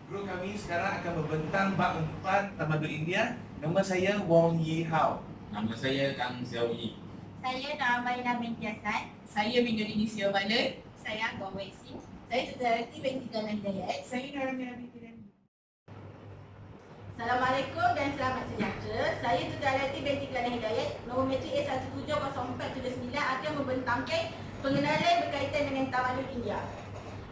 Guru kami sekarang akan membentang bab 4 Tamadun India. Nama saya Wong Yi Hao. Nama saya Kang Xiao Yi. Saya Namaina binti Hasan. Saya Binodini Siabalan. Saya Gong Wei Sin. Saya Sudarati binti Galan Hidayat. Saya Naramia binti Rani. Assalamualaikum dan selamat sejahtera. Saya Sudarati binti Galan Hidayat. Nombor metrik A170479 akan membentangkan pengenalan berkaitan dengan Tamadun India.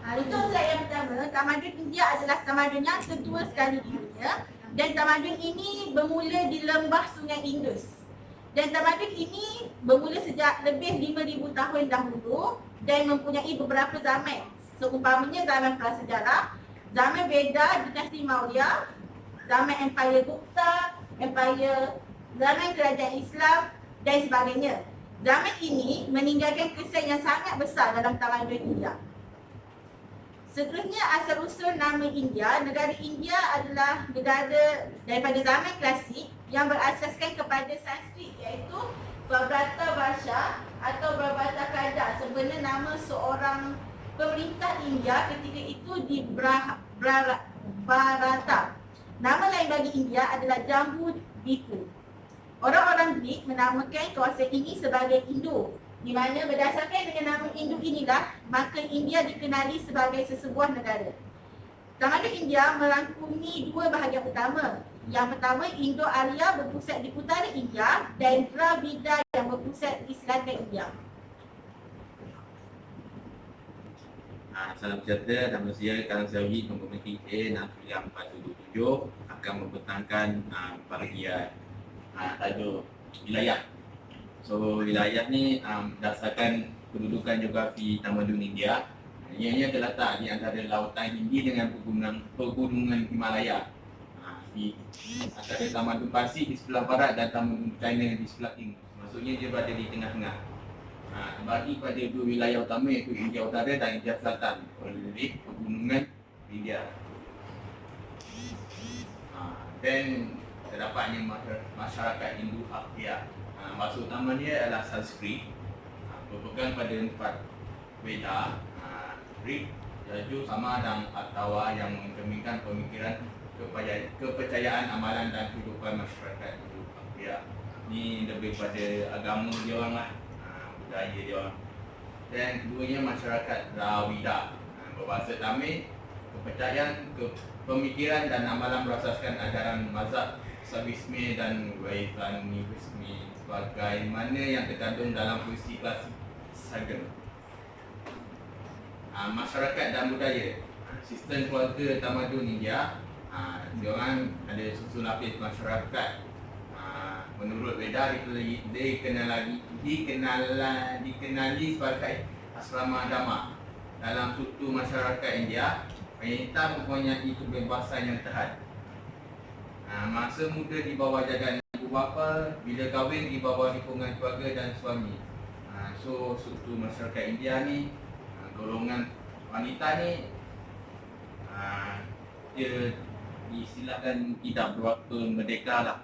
Untuk slide yang pertama, Tamadun India adalah tamadun yang tertua sekali di dunia dan tamadun ini bermula di lembah Sungai Indus. Dan tamadun ini bermula sejak lebih 5,000 tahun dahulu dan mempunyai beberapa zaman. Seumpamanya zaman prasejarah, zaman Veda, dinasti Maurya, zaman Empire Gupta, zaman kerajaan Islam dan sebagainya. Zaman ini meninggalkan kesan yang sangat besar dalam tamadun India. Seterusnya asal-usul nama India. Negara India adalah negara daripada zaman klasik yang berasaskan kepada Sanskrit, iaitu Prabrata Varsha atau Prabrata Kerajaan. Sebenarnya nama seorang pemerintah India ketika itu di Bharata. Nama lain bagi India adalah Jambu Dvipa. Orang-orang Greek menamakan kawasan ini sebagai Indo, di mana berdasarkan dengan nama Indo inilah, maka India dikenali sebagai sesebuah negara. Tamadun India merangkumi dua bahagian utama. Yang pertama, Indo-Arya berpusat di utara India dan Dravida yang berpusat di selatan India. Salam sejahtera, nama saya Kang Xiao Yi, nombor metrik A69427 akan membentangkan bahagian tajuk wilayah. So wilayah ni berdasarkan kedudukan geografi Tamadun India. Ianya terletak di antara lautan Hindi dengan pegunungan Himalaya. Di antara Tamadun Pasir di sebelah barat dan Tamadun China di sebelah timur. Maksudnya dia berada di tengah-tengah. Bagi pada dua wilayah utama iaitu India Utara dan India Selatan oleh pegunungan India. Dan terdapatnya masyarakat Indo-Arya. Maksud utamanya adalah Sanskrit, berpegang pada 4 Veda, Rig, Yajur, Sama dan Athawa yang mencerminkan pemikiran, kepercayaan, amalan dan kehidupan masyarakat Indo-Arya. Ini lebih pada agama dia orang lah, budaya dia orang. Dan keduanya masyarakat Dravida, berbahasa Tamil, kepercayaan, pemikiran dan amalan berasaskan ajaran mazhab Shaivisme dan Vaishnavisme sebagaimana yang terkandung dalam puisi klasik Sagan. Masyarakat dan budaya. Sistem keluarga Tamadun India, diorang ada susun lapis masyarakat. Menurut Veda dikenali sebagai asrama dhamma. Dalam struktur masyarakat India, wanita mempunyai kebebasan yang terhad. Masa muda di bawah jagaan ibu bapa, bila kahwin di bawah lingkungan keluarga dan suami. So struktur masyarakat India ni, golongan wanita ni dia diistilahkan tidak berwaktu merdeka lah.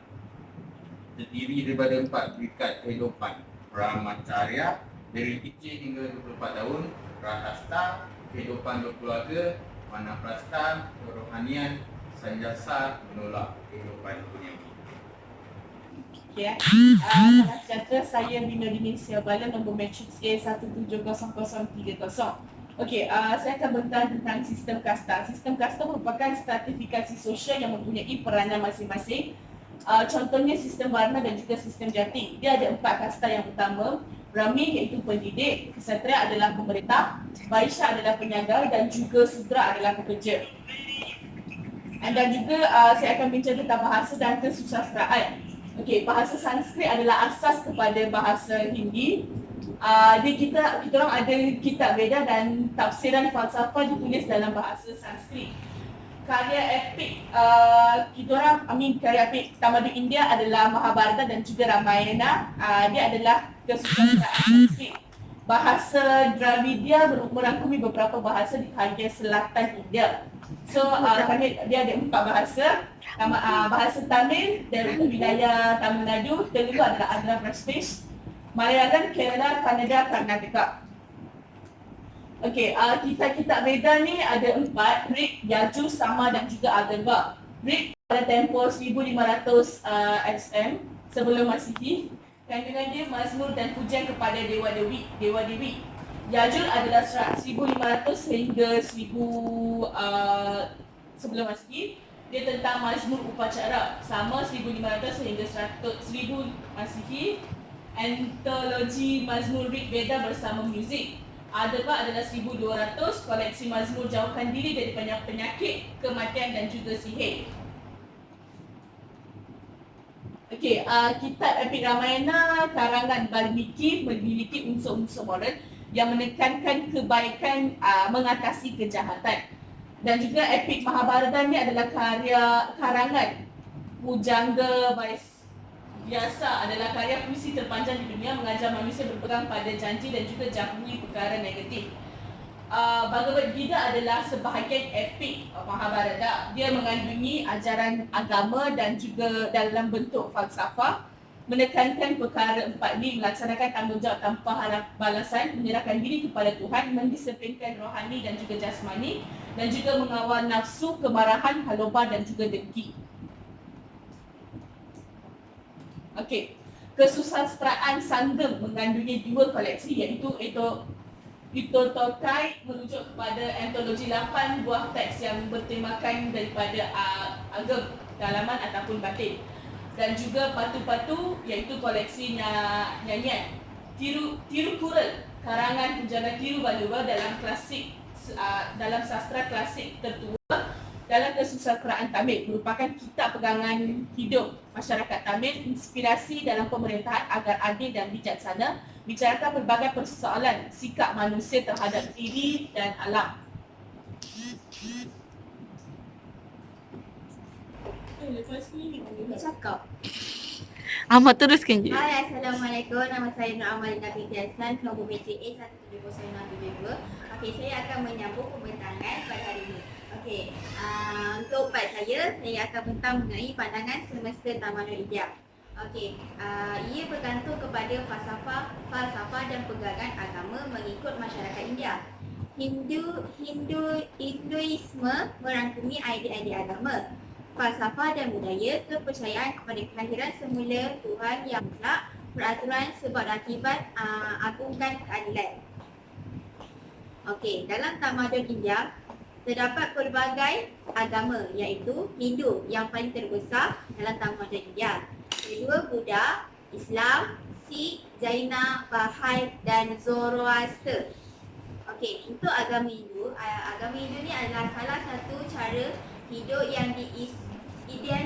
Terdiri daripada 4 peringkat kehidupan: Brahmacharya dari kecil hingga 24 tahun, Pratasta kehidupan berkeluarga, Vanaprastha kerohanian, Sanjasa menolak kehidupan duniawi. Okay, salam sejahtera, saya Binodini Siabalan, nombor metrik A170030. Okey, saya akan bentang tentang sistem kasta. Sistem kasta merupakan stratifikasi sosial yang mempunyai peranan masing-masing. Contohnya sistem Varna dan juga sistem Jati. Dia ada 4 kasta yang utama. Brahmin iaitu pendidik, Ksatria adalah pemerintah, Vaishya adalah penyaga dan juga Sudra adalah pekerja. Dan juga saya akan bincang tentang bahasa dan kesusastraan. Okey, bahasa Sanskrit adalah asas kepada bahasa Hindi. Kita orang ada kitab Veda dan tafsiran falsafah ditulis dalam bahasa Sanskrit. Karya epik karya epik Tamadun India adalah Mahabharata dan juga Ramayana. Dia adalah kesusastraan Sanskrit. Bahasa Dravidia merangkumi beberapa bahasa di bahagian selatan India. So dia ada 4 bahasa. Bahasa Tamil dari wilayah Tamil Nadu, Telugu adalah Andhra Pradesh, Malayalam, Kerala, Kannada, Karnataka. Okey, kitab Veda ni ada 4, Rig, Yajur, Sama dan juga Atharva. Rig pada tempoh 1500 SM sebelum Masihi. Kandungan dia mazmur dan pujian kepada dewa-dewi. Yajur adalah 1500 hingga 1000 sebelum Masihi. Dia tentang mazmur upacara. Sama 1500 hingga 1000 Masihi. Antologi mazmur Rig Veda bersama muzik. Atharva adalah 1200, koleksi mazmur jauhkan diri dari penyakit, kematian dan juga sihir. Okey, kitab Epik Ramayana karangan Valmiki memiliki unsur-unsur moral yang menekankan kebaikan mengatasi kejahatan. Dan juga Epik Mahabharata ni adalah karangan Pujangga Biasa, adalah karya puisi terpanjang di dunia, mengajar manusia berpegang pada janji dan juga jauhi perkara negatif. Bhagavad Gita adalah sebahagian epik Mahabharata. Dia mengandungi ajaran agama dan juga dalam bentuk falsafah, menekankan perkara 4 ni, melaksanakan tanggungjawab tanpa harap balasan, menyerahkan diri kepada Tuhan, mendisiplinkan rohani dan juga jasmani, dan juga mengawal nafsu, kemarahan, halobah dan juga dengki. Okey, kesusastraan Sanggam mengandungi 2 koleksi, iaitu Tokai merujuk kepada antologi 8 buah teks yang bertemakan daripada agam, dalaman ataupun batin. Dan juga Patu-Patu iaitu koleksi nyanyian. Tirukural, karangan Pujangga Tiruvalluvar dalam sastra klasik tertua dalam kesusastraan Tamil, merupakan kitab pegangan hidup masyarakat Tamil, inspirasi dalam pemerintahan agar adil dan bijaksana, bicarakan berbagai persoalan sikap manusia terhadap diri dan alam. Lepas ni Cakap. Ahmad teruskan je. Hai, Assalamualaikum. Nama saya Nur Amalina binti Hassan, nombor metric A1700672. Okey, saya akan menyambung pembentangan pada hari ini. Okey, untuk part saya akan bentang mengenai pandangan semesta Tamanul India. Okey, ia bergantung kepada falsafah dan pegangan agama mengikut masyarakat India. Hinduisme merangkumi idea-idea agama, falsafah dan budaya, kepercayaan kepada kelahiran semula Tuhan yang mutlak, peraturan sebab akibat, agungkan keadilan. Okey, dalam tamadun India terdapat pelbagai agama, iaitu Hindu yang paling terbesar dalam tamadun India. Kedua Buddha, Islam, Sikh, Jaina, Bahai dan Zoroaster. Okey, untuk agama Hindu ni adalah salah satu cara hidup yang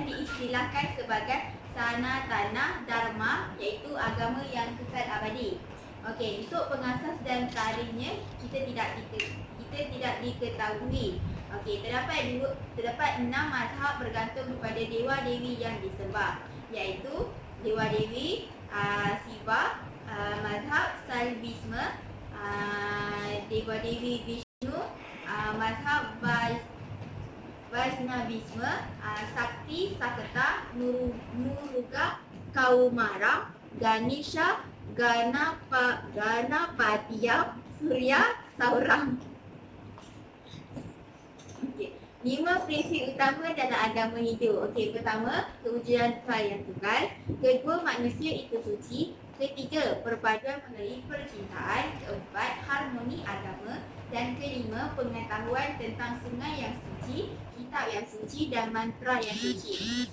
diistilahkan sebagai Sanatana Dharma, iaitu agama yang kekal abadi. Okey, untuk pengasas dan tarikhnya kita tidak diketahui. Okey, terdapat 6 mazhab bergantung kepada dewa-dewi yang disembah, iaitu dewa-dewi Siva, mazhab Salvisme, dewa-dewi Vishnu, mazhab Vaishnavisme, Sakti, Sakata, Muruga, Kaumara, Ganesha, Ganapatiya, Surya, Sauram. Okay. 5 prinsip utama dalam agama Hindu. Okey, pertama, kewujudan Tuhan yang tunggal. Kedua, manusia itu suci. Ketiga, perpaduan melalui percintaan. Keempat, harmoni agama. Dan kelima, pengetahuan tentang sungai yang suci, kitab yang suci dan mantra yang suci.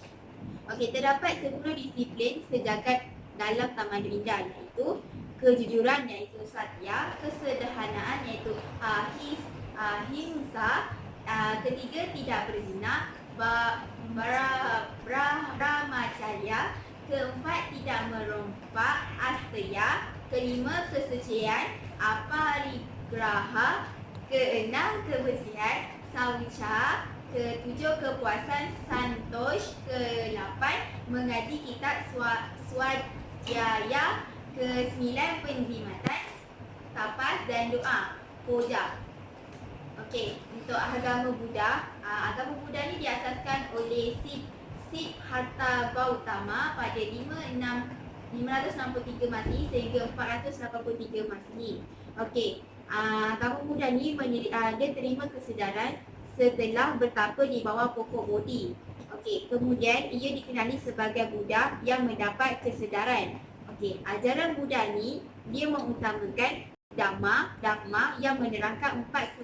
Okey, terdapat 10 disiplin sejagat dalam tamadun India, iaitu kejujuran, iaitu satya, kesederhanaan, iaitu ahimsa, ketiga tidak berzina, brahmacharya, keempat tidak merompak, asteya, kelima kesucian, aparigraha, keenam kebersihan, saucha, ketujuh kepuasan, santosh, ke-8 mengaji kitab Swadhyaya, ke-9 penjimatan, tapas dan doa, puja. Okey, untuk agama Buddha ni diasaskan oleh Siddhartha Gautama pada 563 Masihi sehingga 483 Masihi. Okey, kaum muda ni dia terima kesedaran setelah bertapa di bawah pokok Bodhi. Okey, kemudian ia dikenali sebagai Buddha yang mendapat kesedaran. Okey, ajaran Buddha ni dia mengutamakan Dhamma yang menerangkan 4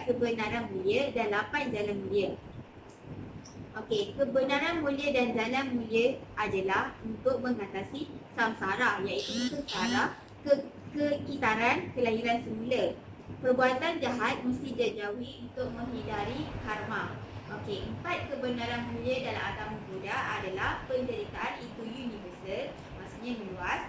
kebenaran mulia dan 8 jalan mulia. Okey, kebenaran mulia dan jalan mulia adalah untuk mengatasi samsara, iaitu sengsara, kekitaran kelahiran semula. Perbuatan jahat mesti dijauhi untuk menghindari karma. Okey, 4 kebenaran mulia dalam agama Buddha adalah penderitaan itu universal, maksudnya meluas.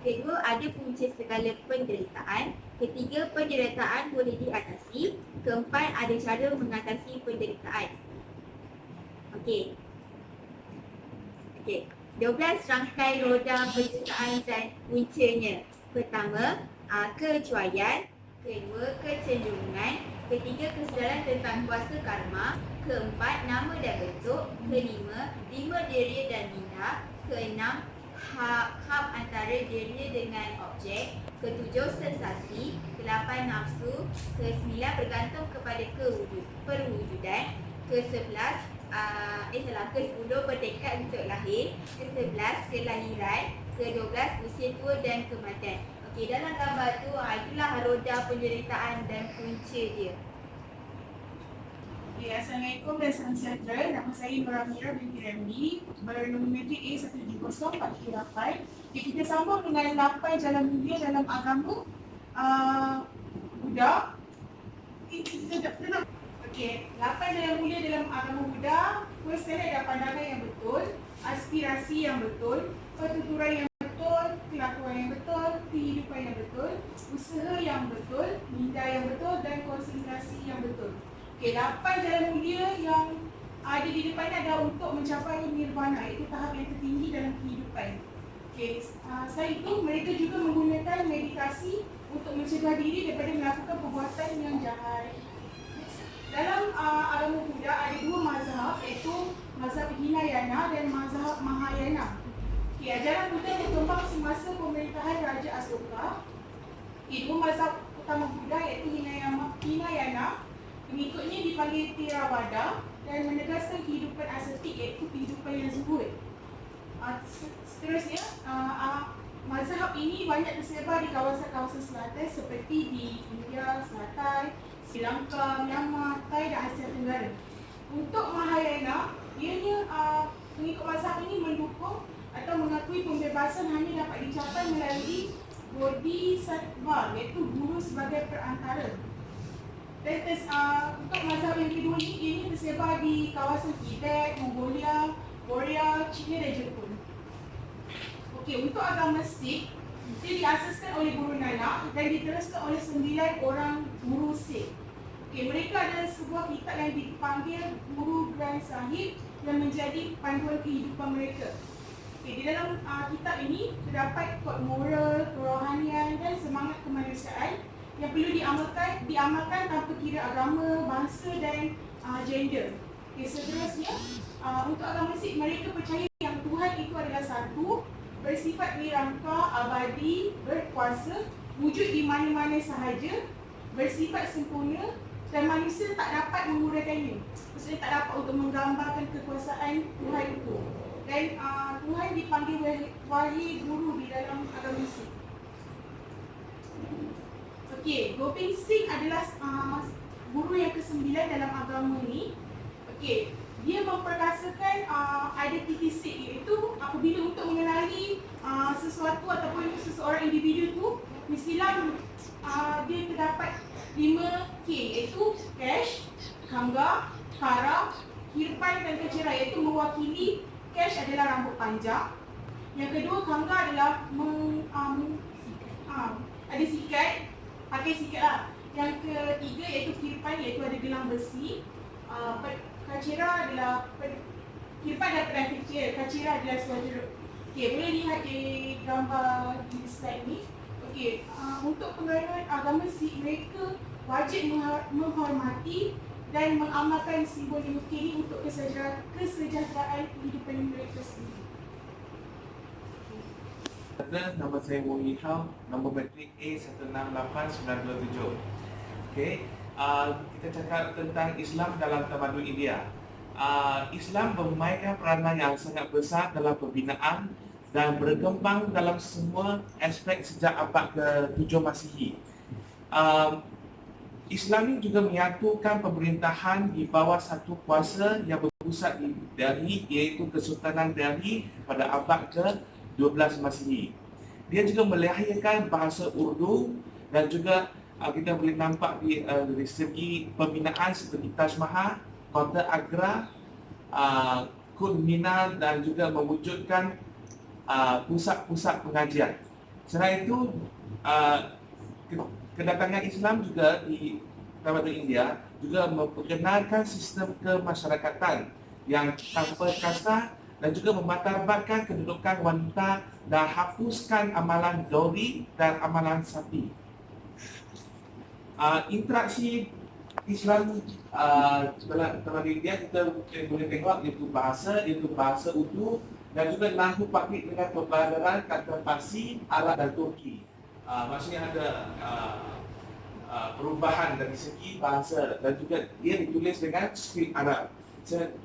Kedua, ada punca segala penderitaan. Ketiga, penderitaan boleh diatasi. Keempat, ada cara mengatasi penderitaan. Okey. 12 rangkai roda penderitaan dan puncanya. Pertama, kecuaian. Kedua, kecenderungan. Ketiga, kesedaran tentang kuasa karma. Keempat, nama dan bentuk. Kelima, deria dan minda. Keenam, hak antara diri dengan objek. Ketujuh, sensasi. Kelapan, nafsu. Kesembilan, bergantung kepada perwujudan. Ke-10 bertekad untuk lahir. Ke-11 kelahiran. Ke-12 usia tua dan kematian. Okey, dalam gambar tu itulah roda penderitaan dan punca dia. Okay, Assalamualaikum dan salam sejahtera. Nama saya Nora Mira binti Ramli, bernombor metrik A17048. Okay, kita sambung dengan 8 jalan mulia dalam agama Buddha. Okey, 8 jalan mulia dalam agama Buddha. First sekali ada pandangan yang betul, aspirasi yang betul, pertuturan yang betul, kelakuan yang betul, kehidupan yang betul, usaha yang betul, minda yang betul dan konsentrasi yang betul. Okey, 8 jalan mulia yang ada di depan ni adalah untuk mencapai nirvana, iaitu tahap yang tertinggi dalam kehidupan. Okey, selain itu mereka juga menggunakan meditasi untuk mencegah diri daripada melakukan perbuatan yang jahat. Dalam agama Buddha ada 2 mazhab, iaitu mazhab Hinayana dan mazhab Mahayana. Okey, ajaran Buddha berkembang semasa pemerintahan Raja Asoka. Okey, 2 mazhab utama Buddha iaitu Hinayana, pengikutnya dipanggil Theravada dan menegaskan kehidupan ascetik, iaitu kehidupan yang zuhud. Seterusnya, mazhab ini banyak tersebar di kawasan-kawasan selatan seperti di India Selatan, Sri Lanka, Myanmar, Thai dan Asia Tenggara. Untuk Mahayana, ianya pengikut mazhab ini mendukung atau mengakui pembebasan hanya dapat dicapai melalui Bodhisattva, iaitu guru sebagai perantara. Dan untuk mazhab yang kedua ini, ianya tersebar di kawasan Tibet, Mongolia, Korea, China dan Jepun. Okey, untuk agama Sikh, dia diasaskan oleh Guru Nanak dan diteruskan oleh 9 orang guru Sikh. Okey, mereka ada sebuah kitab yang dipanggil Guru Granth Sahib yang menjadi panduan kehidupan mereka. Okey, di dalam kitab ini terdapat kod moral, kerohanian dan semangat kemanusiaan yang perlu diamalkan tanpa kira agama, bangsa dan gender. Okey, seterusnya untuk agama Sikh, mereka percaya yang Tuhan itu adalah satu, bersifat nirangka, abadi, berkuasa, wujud di mana-mana sahaja, bersifat sempurna dan manusia tak dapat menguraikannya. Maksudnya tak dapat untuk menggambarkan kekuasaan Tuhan itu. Dan Tuhan dipanggil wahai guru di dalam agama Sikh. Okey, Gobind Singh adalah guru yang ke-9 dalam agama ni. Okey, dia memperkasakan identiti Sikh, iaitu apabila untuk mengenali sesuatu ataupun seseorang individu tu, mestilah dia terdapat 5K, iaitu cash, khanga, kara, hirpan dan kecera, iaitu mewakili cash adalah rambut panjang. Yang kedua, khanga adalah ada sikat, pakai sikat lah. Yang ketiga iaitu hirpan, iaitu ada gelang besi. Kacira adalah hirpan dan pedang kecil, kacira adalah suara. Okey, boleh lihat di gambar di slide ni. Okey, untuk penganut agama Sikh, mereka wajib menghormati dan mengamalkan simbol 5K ini untuk kesejahteraan kehidupan mereka sendiri. Nama saya Wong Yi Hao, nombor matrik A168927. Okey, kita cakap tentang Islam dalam tamadun India. Islam memainkan peranan yang sangat besar dalam pembinaan dan berkembang dalam semua aspek sejak abad ke-7 Masihi. Islam ini juga menyatukan pemerintahan di bawah satu kuasa yang berpusat di Delhi, iaitu Kesultanan Delhi pada abad ke-12 Masihi. Dia juga melahirkan bahasa Urdu dan juga kita boleh nampak dari segi pembinaan seperti Taj Mahal, Kota Agra, Qutb Minar dan juga mewujudkan pusat-pusat pengajian. Selain itu, kedatangan Islam juga di tamadun India juga memperkenalkan sistem kemasyarakatan yang tanpa kasta dan juga memartabatkan kedudukan wanita dan hapuskan amalan dori dan amalan sapi. Interaksi Islam dalam tamadun India kita boleh tengok iaitu bahasa Urdu dan juga nahwu paklik dengan pembelajaran kata Parsi, Arab dan Turki. Maksudnya ada perubahan dari segi bahasa dan juga dia ditulis dengan skrip Arab.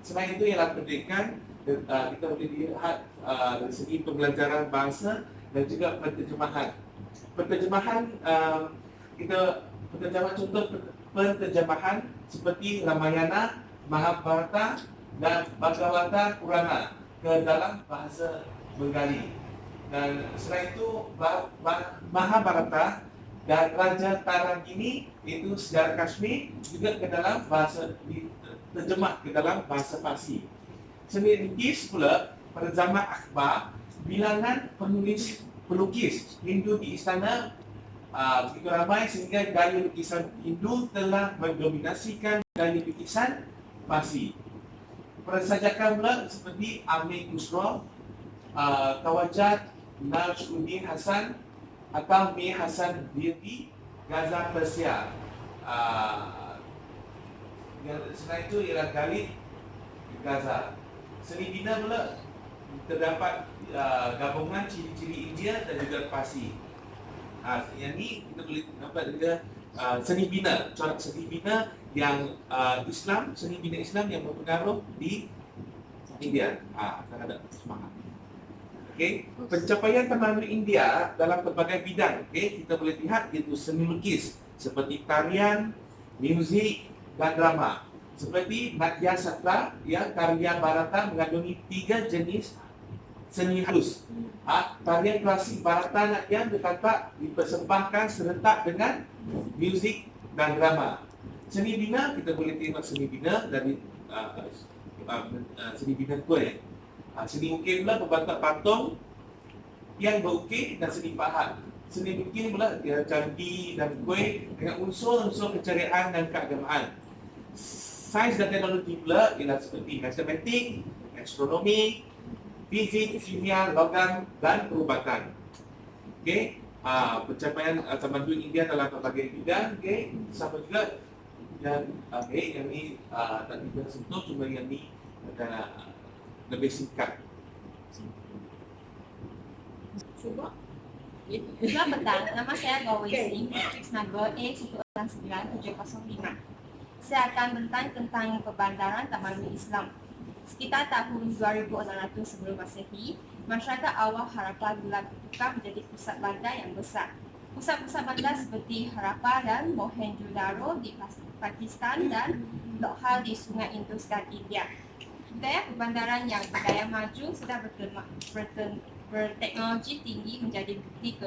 Selain itu ialah pendidikan, kita boleh lihat dari segi pembelajaran bahasa dan juga penterjemahan. Contoh penterjemahan seperti Ramayana, Mahabharata dan Bhagavata Purana ke dalam bahasa Bengali. Dan selain itu Mahabharata dan Raja Tarangini itu sejarah Kashmir juga ke dalam bahasa diterjemah ke dalam bahasa Parsi. Seni lukis pula pada zaman Akbar, bilangan pelukis Hindu di istana begitu ramai sehingga gaya lukisan Hindu telah mendominasikan gaya lukisan Parsi. Persajakan pula seperti Amir Khusro, Kawajat Najmuddin Hasan atau Mir Hasan Birdi, Gaza Persia. Selain itu ialah Khalid Gaza. Seni bina pula terdapat gabungan ciri-ciri India dan juga Parsi. Yang ni kita boleh nampak juga seni bina, corak seni bina yang Islam, seni bina Islam yang berpengaruh di India. Akan ada semangat. Okay. Pencapaian tamadun India dalam pelbagai bidang, kita boleh lihat iaitu seni lukis seperti tarian, muzik dan drama. Seperti Natya Satra, karya Bharata mengandungi 3 jenis seni halus. Tarian klasik Bharata Natyam dipersembahkan serentak dengan muzik dan drama. Seni bina, kita boleh tengok seni bina dari seni bina kuil. Seni ukir pula berbentuk patung yang berukir dan seni pahat. Seni ukir pula candi dan kuil dengan unsur-unsur keceriaan dan keagamaan. Sains dan teknologi pula ialah seperti matematik, astronomi, fizik, kimia, logam dan perubatan. Pencapaian tamadun India dalam berbagai bidang, sama juga yang ni tak kita sentuh, cuma yang ni lebih singkat. Selamat petang, nama saya Gawi Singh, matriks number A169-705. Saya akan bertanya tentang perbandaran tamadun Islam. Sekitar tahun 2600 sebelum Masehi, masyarakat awal Harappa telah bertukar menjadi pusat bandar yang besar. Pusat-pusat bandar seperti Harappa dan Mohenjo-daro di Pakistan dan Lahore di Sungai Indus dan India. Budaya perbandaran yang berdaya maju sudah berteknologi tinggi menjadi bukti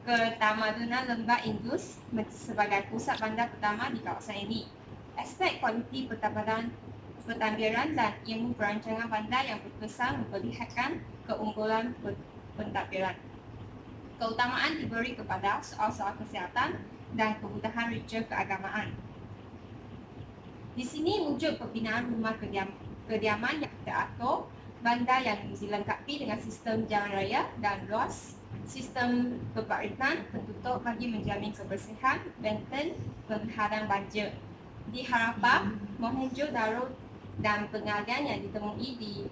ketamadunan lembah Indus sebagai pusat bandar pertama di kawasan ini. Aspek kualiti pentadbiran dan ilmu perancangan bandar yang berkesan memperlihatkan keunggulan pentadbiran. Keutamaan diberi kepada soal-soal kesihatan dan kemudahan ritual keagamaan. Di sini wujud pembinaan rumah kediaman yang teratur, bandar yang dilengkapi dengan sistem jalan raya dan luas, sistem pembarisan tertutup bagi menjamin kebersihan, benteng penghadang banjir. Di Harappa, Mohenjo-daro dan pengalian yang ditemui di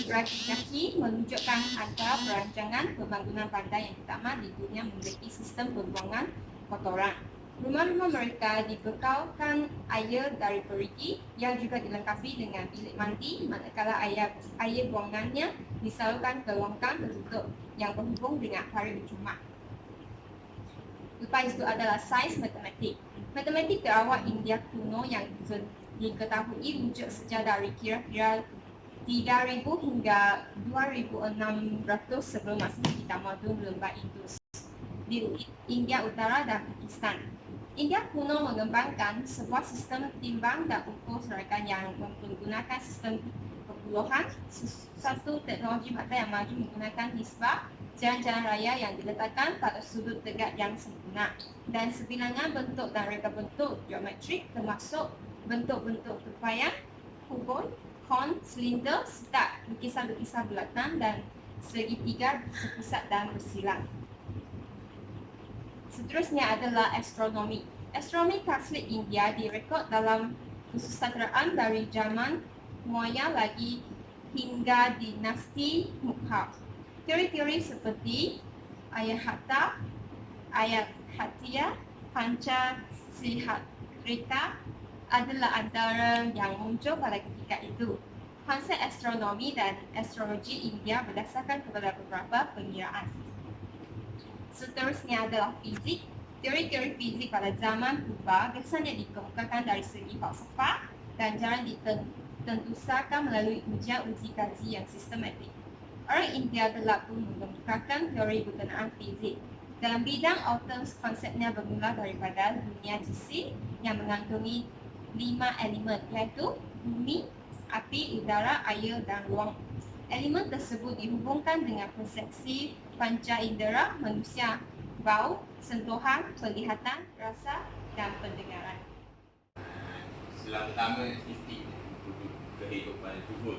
Gratifikasi menunjukkan antara perancangan pembangunan bandar yang pertama di dunia memiliki sistem pembuangan kotoran. Rumah-rumah mereka dibekalkan air dari perigi yang juga dilengkapi dengan bilik mandi, manakala air buangannya disalurkan ke longkang tertutup yang berhubung dengan parit bercuma. Lepas itu adalah sains matematik. Matematik terawal India kuno yang diketahui wujud sejak dari kira-kira 3000 hingga 2600 sebelum Masehi di tamadun lembah Indus di India Utara dan Pakistan. India kuno mengembangkan sebuah sistem timbang dan ukur seragam yang menggunakan sistem perpuluhan, satu teknologi mata yang maju menggunakan nisbah, jalan-jalan raya yang diletakkan pada sudut tegak yang sempurna, dan sebilangan bentuk dan reka bentuk geometrik termasuk bentuk-bentuk tupai, kubon, kon, silinder, serta lukisan-lukisan bulatan dan segitiga sepusat dan bersilang. Seterusnya adalah astronomi. Astronomi klasik India direkod dalam kesusastraan dari zaman Maurya lagi hingga dinasti Mughal. Teori-teori seperti Ayahata, Ayathatya, Panchasiharita adalah antara yang muncul pada ketika itu. Konsep astronomi dan astrologi India berdasarkan kepada beberapa pengiraan. Seterusnya adalah fizik. Teori-teori fizik pada zaman purba biasanya dikemukakan dari segi falsafah dan jarang ditentusakan melalui uji kaji yang sistematik. Orang India telah pun mengemukakan teori berkenaan fizik. Dalam bidang atom, konsepnya bermula daripada dunia jisim yang mengandungi 5 elemen, iaitu bumi, api, udara, air dan ruang. Elemen tersebut dihubungkan dengan persepsi panca indera manusia, bau, sentuhan, penglihatan, rasa dan pendengaran. Istilah pertama insting untuk kehidupan tubuh.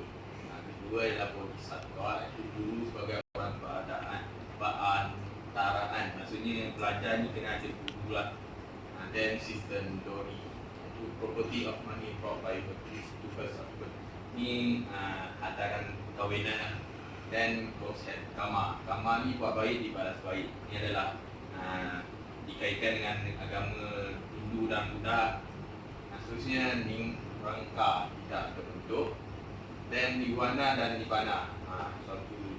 Kedua ialah bodhisattva, itu dulu sebagai orang perantaraan. Maksudnya pelajar ni kena ada guru lah. Dan sistem dori, itu property of money brought by virtues to first output. Ni hantaran kawinan lah. Dan konsep karma. Karma ni buat baik dibalas baik. Ini adalah dikaitkan dengan agama Hindu dan Buddha. Seterusnya ning rangka tidak terbentuk. Dan nirwana dan nibbana, suatu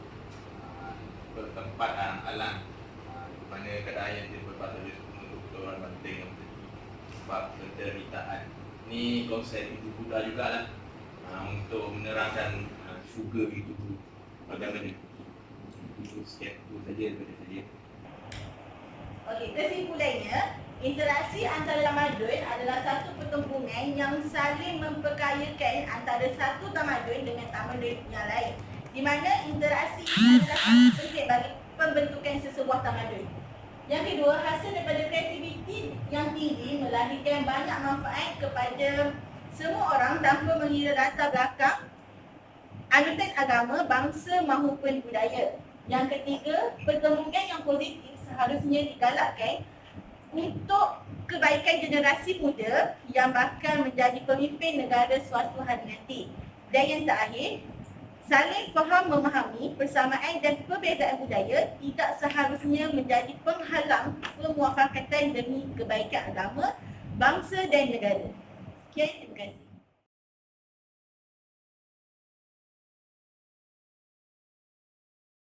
tempat alam di mana keadaan yang dia berpasal untuk orang penting yang sebab penderitaan. Ni konsep Hindu Buddha jugalah untuk menerangkan syurga itu bagaimana. Itu sikit itu saja daripada saya. Okey, kesimpulannya, interaksi antara tamadun adalah satu pertumbuhan yang saling memperkayakan antara satu tamadun dengan tamadun yang lain, di mana interaksi ini adalah sangat penting bagi pembentukan sesebuah tamadun. Yang kedua, hasil daripada kreativiti yang tinggi melahirkan banyak manfaat kepada semua orang tanpa mengira latar belakang, anutan agama, bangsa maupun budaya. Yang ketiga, pertumbuhan yang positif seharusnya digalakkan untuk kebaikan generasi muda yang bakal menjadi pemimpin negara suatu hari nanti. Dan yang terakhir, saling faham memahami persamaan dan perbezaan budaya tidak seharusnya menjadi penghalang pemuafakatan demi kebaikan agama, bangsa dan negara. Sekian, terima kasih.